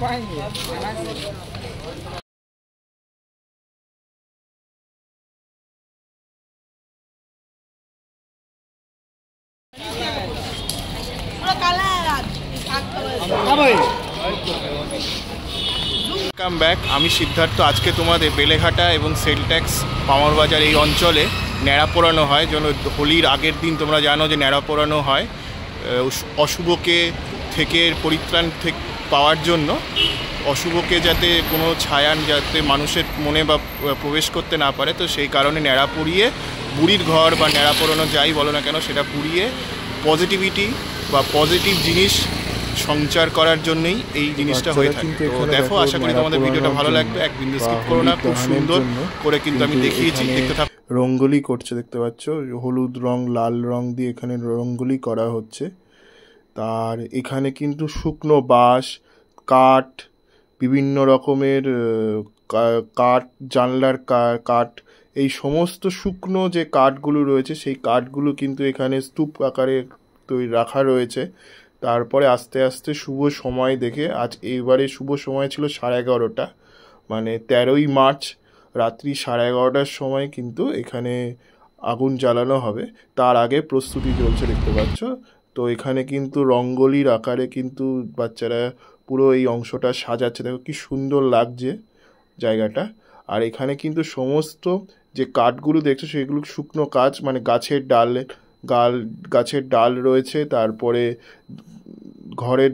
Welcome back. আমি সিদ্ধার্থ। আজকে তোমাদের বেলেঘাটা এবং সেলট্যাক্স পামার বাজার এই অঞ্চলে ন্যাড়া পোড়ানো হয়। যেন হোলির আগের দিন তোমরা জানো যে ন্যাড়া পোড়ানো হয় অশুভকে থেকে পরিত্রাণ থেকে পাওয়ার জন্য, অশুভকে যাতে কোনো ছায়ান যাতে মানুষের মনে বা প্রবেশ করতে না পারে। তো সেই কারণে ন্যাড়া পুড়িয়ে বুড়ির ঘর বা ন্যাড়া পোড়ানো যাই বলো না কেন সেটা পুড়িয়ে পজিটিভিটি বা পজিটিভ জিনিস সঞ্চার করার জন্যই এই জিনিসটা হয়ে থাকে। তো দেখো, আশা করি তোমাদের ভিডিওটা ভালো লাগবে, এক বিন্দু স্কিপ করো না। খুব সুন্দর করে কিন্তু আমি দেখিয়েছি, দেখতে থাকো। রঙ্গোলি করছে, দেখতে পাচ্ছ, হলুদ রং লাল রং দিয়ে এখানে রঙ্গোলি করা হচ্ছে। তার এখানে কিন্তু শুকনো বাঁশ, কাঠ, বিভিন্ন রকমের কাঠ, জানলার কাঠ, এই সমস্ত শুকনো যে কাঠগুলো রয়েছে সেই কাঠগুলো কিন্তু এখানে স্তূপ আকারে তৈরি রাখা রয়েছে। তারপরে আস্তে আস্তে শুভ সময় দেখে, আজ এইবারে শুভ সময় ছিল 11:30, মানে 13ই মার্চ রাত্রি 11:30টার সময় কিন্তু এখানে আগুন জ্বালানো হবে। তার আগে প্রস্তুতি চলছে, দেখতে পাচ্ছ। তো এখানে কিন্তু রঙ্গোলির আকারে কিন্তু বাচ্চারা পুরো এই অংশটা সাজাচ্ছে। দেখো কি সুন্দর লাগছে জায়গাটা। আর এখানে কিন্তু সমস্ত যে কাঠগুলো দেখছো সেগুলো শুকনো কাঠ, মানে গাছের ডাল রয়েছে। তারপরে ঘরের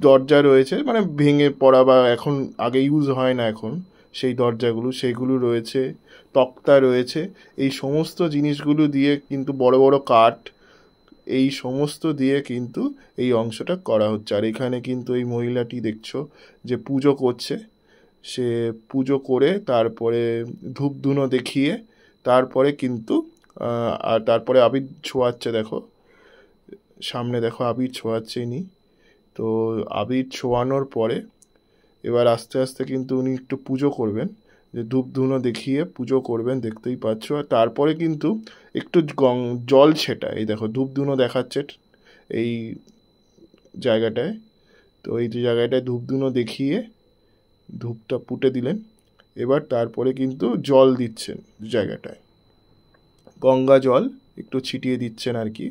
দরজা রয়েছে, মানে ভেঙে পড়া বা এখন আগে ইউজ হয় না এখন সেই দরজাগুলো, সেইগুলো রয়েছে। তক্তা রয়েছে। এই সমস্ত জিনিসগুলো দিয়ে কিন্তু বড় বড় কাঠ, এই সমস্ত দিয়ে কিন্তু এই অংশটা করা হচ্ছে। আর এখানে কিন্তু এই মহিলাটি দেখছো যে পুজো করছে, সে পুজো করে তারপরে ধূপ ধুনো দেখিয়ে তারপরে কিন্তু আর তারপরে আবির ছোঁয়াচ্ছে। দেখো সামনে, দেখো আবির ছোঁয়াচ্ছে ইনি। তো আবির ছোঁয়ানোর পরে এবার আস্তে আস্তে কিন্তু উনি একটু পুজো করবেন, যে ধূপ ধুনো দেখিয়ে পুজো করবেন, দেখতেই পাচ্ছ। আর তারপরে কিন্তু একটু জল ছেটা, এই দেখো ধূপ ধুনো দেখাচ্ছে এই জায়গাটায়। তো এই যে জায়গাটায় ধূপ ধুনো দেখিয়ে ধূপটা পুঁটে দিলেন। এবার তারপরে কিন্তু জল দিচ্ছেন জায়গাটায়, গঙ্গা জল একটু ছিটিয়ে দিচ্ছেন আর কি।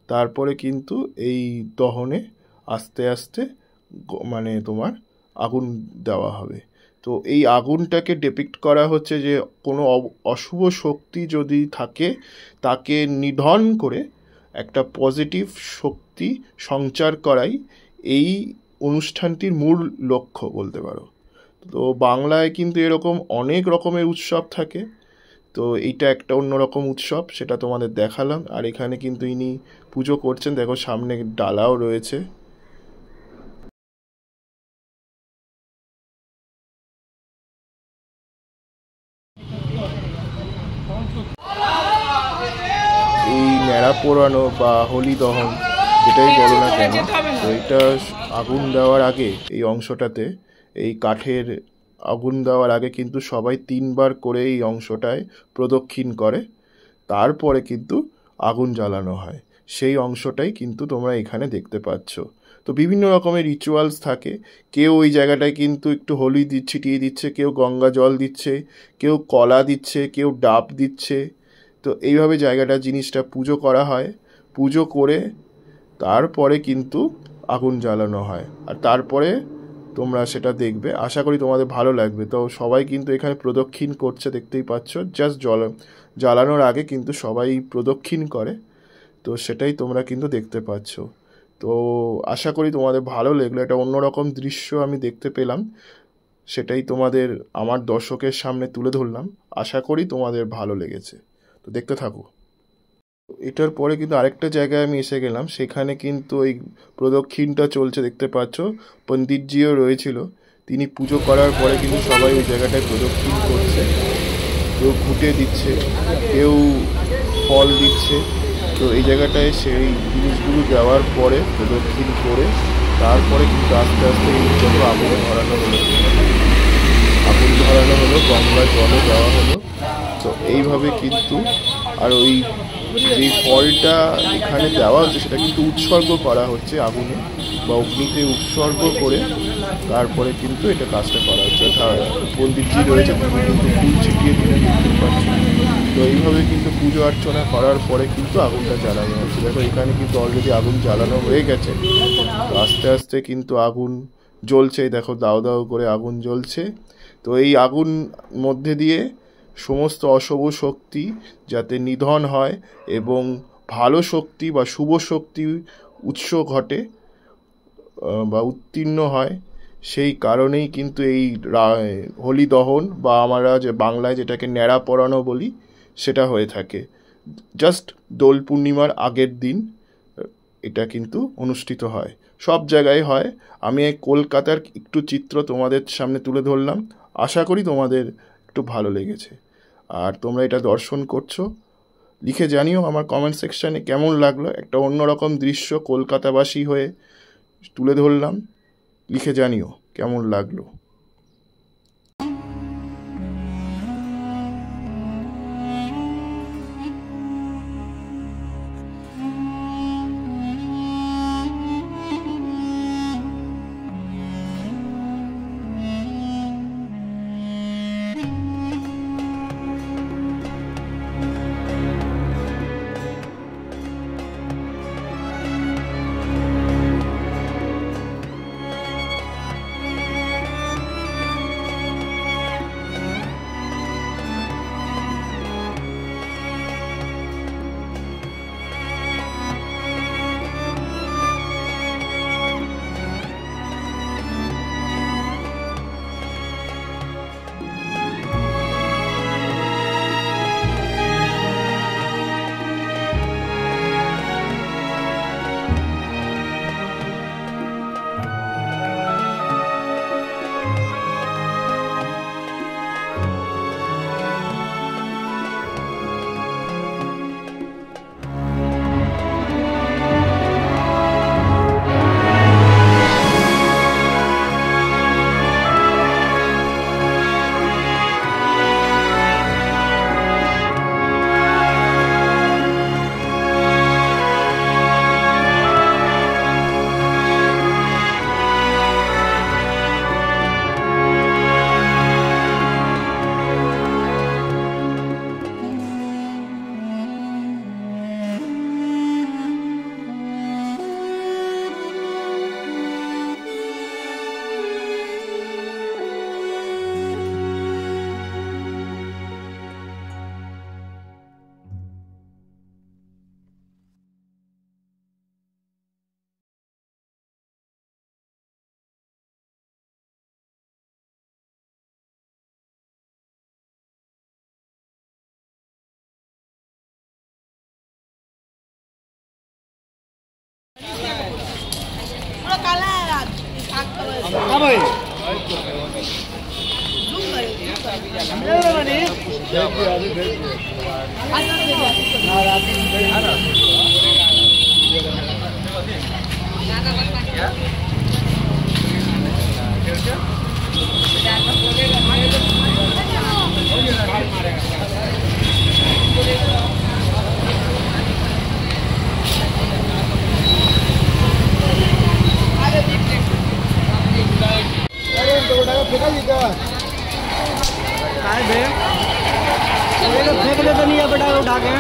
তারপরে কিন্তু এই দহনে আস্তে আস্তে মানে তোমার আগুন দেওয়া হবে। তো এই আগুনটাকে ডিপিক্ট করা হচ্ছে যে কোনো অশুভ শক্তি যদি থাকে তাকে নিধন করে একটা পজিটিভ শক্তি সঞ্চার করাই এই অনুষ্ঠানটির মূল লক্ষ্য বলতে পারো। তো বাংলায় কিন্তু এরকম অনেক রকমের উৎসব থাকে, তো এইটা একটা অন্যরকম উৎসব, সেটা তোমাদের দেখালাম। আর এখানে কিন্তু ইনি পুজো করছেন, দেখো সামনে ডালাও রয়েছে। এই ন্যাড়া পোড়ানো বা হোলি দহন যেটাই বলো না কেন, তো এটা আগুন দেওয়ার আগে এই অংশটাতে, এই কাঠের আগুন দেওয়ার আগে কিন্তু সবাই 3 বার করে এই অংশটায় প্রদক্ষিণ করে, তারপরে কিন্তু আগুন জ্বালানো হয়। সেই অংশটাই কিন্তু তোমরা এখানে দেখতে পাচ্ছ। তো বিভিন্ন রকমের রিচুয়ালস থাকে। কেউ ওই জায়গাটায় কিন্তু একটু হোলি ছিটিয়ে দিচ্ছে, কেউ গঙ্গা জল দিচ্ছে, কেউ কলা দিচ্ছে, কেউ ডাব দিচ্ছে। তো এইভাবে জায়গাটা জিনিসটা পুজো করা হয়। পুজো করে তারপরে কিন্তু আগুন জ্বালানো হয়। আর তারপরে তোমরা সেটা দেখবে, আশা করি তোমাদের ভালো লাগবে। তো সবাই কিন্তু এখানে প্রদক্ষিণ করছে, দেখতেই পাচ্ছ। জাস্ট জ্বালানোর আগে কিন্তু সবাই প্রদক্ষিণ করে, তো সেটাই তোমরা কিন্তু দেখতে পাচ্ছ। তো আশা করি তোমাদের ভালো লাগলো। একটা অন্যরকম দৃশ্য আমি দেখতে পেলাম, সেটাই তোমাদের আমার দর্শকের সামনে তুলে ধরলাম। আশা করি তোমাদের ভালো লেগেছে, তো দেখতে থাকো। এটার পরে কিন্তু আরেকটা জায়গায় আমি এসে গেলাম, সেখানে কিন্তু ওই প্রদক্ষিণটা চলছে, দেখতে পাচ্ছ। পণ্ডিতজিও রয়েছিল, তিনি পুজো করার পরে কিন্তু সবাই ওই জায়গাটায় প্রদক্ষিণ করছে। কেউ ঘুঁটে দিচ্ছে, কেউ ফল দিচ্ছে। তো এই জায়গাটায় সেই জিনিসগুলো দেওয়ার পরে প্রদক্ষিণ করে তারপরে কিন্তু আস্তে আস্তে এই যত আগুন ধরানো হলো, গঙ্গা জলে দেওয়া হলো। তো এইভাবে কিন্তু, আর ওই যে ফলটা এখানে দেওয়া হচ্ছে সেটা কিন্তু উৎসর্গ করা হচ্ছে আগুনে বা অগ্নিতে উৎসর্গ করে তারপরে কিন্তু এটা কাজটা করা হচ্ছে। পণ্ডিতজি রয়েছে তিনি কিন্তু ফুল ছিটিয়ে দিলেন, দেখতে পাচ্ছি। তো এইভাবে কিন্তু পুজো অর্চনা করার পরে কিন্তু আগুনটা জ্বালানো হচ্ছে। দেখো এখানে কিন্তু অলরেডি আগুন জ্বালানো হয়ে গেছে। তো আস্তে আস্তে কিন্তু আগুন জ্বলছে, দেখো দাও দাও করে আগুন জ্বলছে। তো এই আগুন মধ্যে দিয়ে সমস্ত অশুভ শক্তি যাতে নিধন হয় এবং ভালো শক্তি বা শুভ শক্তি উৎস ঘটে বা উত্তীর্ণ হয়, সেই কারণেই কিন্তু এই হোলি দহন বা আমরা যে বাংলায় যেটাকে ন্যাড়া পরানো বলি সেটা হয়ে থাকে। জাস্ট দোল পূর্ণিমার আগের দিন এটা কিন্তু অনুষ্ঠিত হয়, সব জায়গায় হয়। আমি এই কলকাতার একটু চিত্র তোমাদের সামনে তুলে ধরলাম, আশা করি তোমাদের একটু ভালো লেগেছে। আর তোমরা এটা দর্শন করছো, লিখে জানিও আমার কমেন্ট সেকশানে কেমন লাগলো। একটা অন্যরকম দৃশ্য কলকাতাবাসী হয়ে তুলে ধরলাম, লিখে জানিও কেমন লাগলো। फेंक ले तो नहीं है बेटा उठा के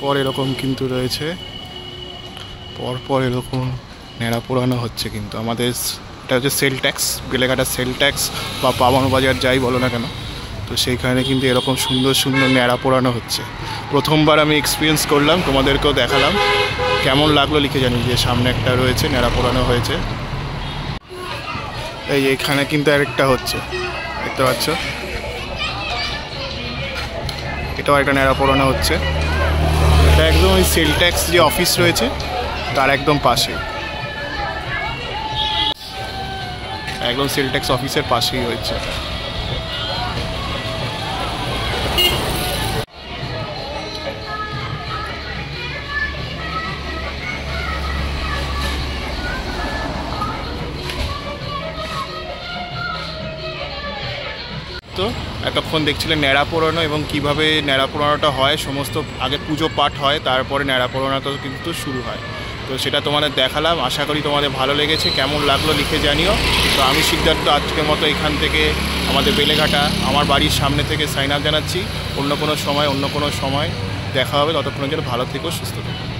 পর এরকম কিন্তু রয়েছে, পরপর এরকম ন্যাড়া পোড়ানো হচ্ছে কিন্তু আমাদের। এটা হচ্ছে সেল ট্যাক্স, বেলেঘাটার সেল ট্যাক্স বা পাবানো বাজার যাই বলো না কেন, তো সেইখানে কিন্তু এরকম সুন্দর সুন্দর ন্যাড়া পোড়ানো হচ্ছে। প্রথমবার আমি এক্সপিরিয়েন্স করলাম, তোমাদেরকেও দেখালাম, কেমন লাগলো লিখে জানি। যে সামনে একটা রয়েছে ন্যাড়া পোড়ানো হয়েছে, এই এখানে কিন্তু আরেকটা হচ্ছে, দেখতে পাচ্ছ, এটাও একটা ন্যাড়া পোড়ানো হচ্ছে। এটা একদম ওই সেল ট্যাক্স যে অফিস রয়েছে তার একদম পাশে, একদম সেল ট্যাক্স অফিসের পাশেই হয়েছে। তো এতক্ষণ দেখছিলেন ন্যাড়া পোড়ানো এবং কিভাবে ন্যাড়া পোড়ানোটা হয়। সমস্ত আগে পুজো পাঠ হয়, তারপরে ন্যাড়া পোড়ানোটা কিন্তু শুরু হয়। তো সেটা তোমাদের দেখালাম, আশা করি তোমাদের ভালো লেগেছে। কেমন লাগলো লিখে জানিও। তো আমি সিদ্ধার্থ আজকের মতো এখান থেকে আমাদের বেলেঘাটা আমার বাড়ির সামনে থেকে সাইন আপ জানাচ্ছি। অন্য কোনো সময় দেখা হবে, ততক্ষণের জন্য ভালো থেকো, সুস্থ থেকো।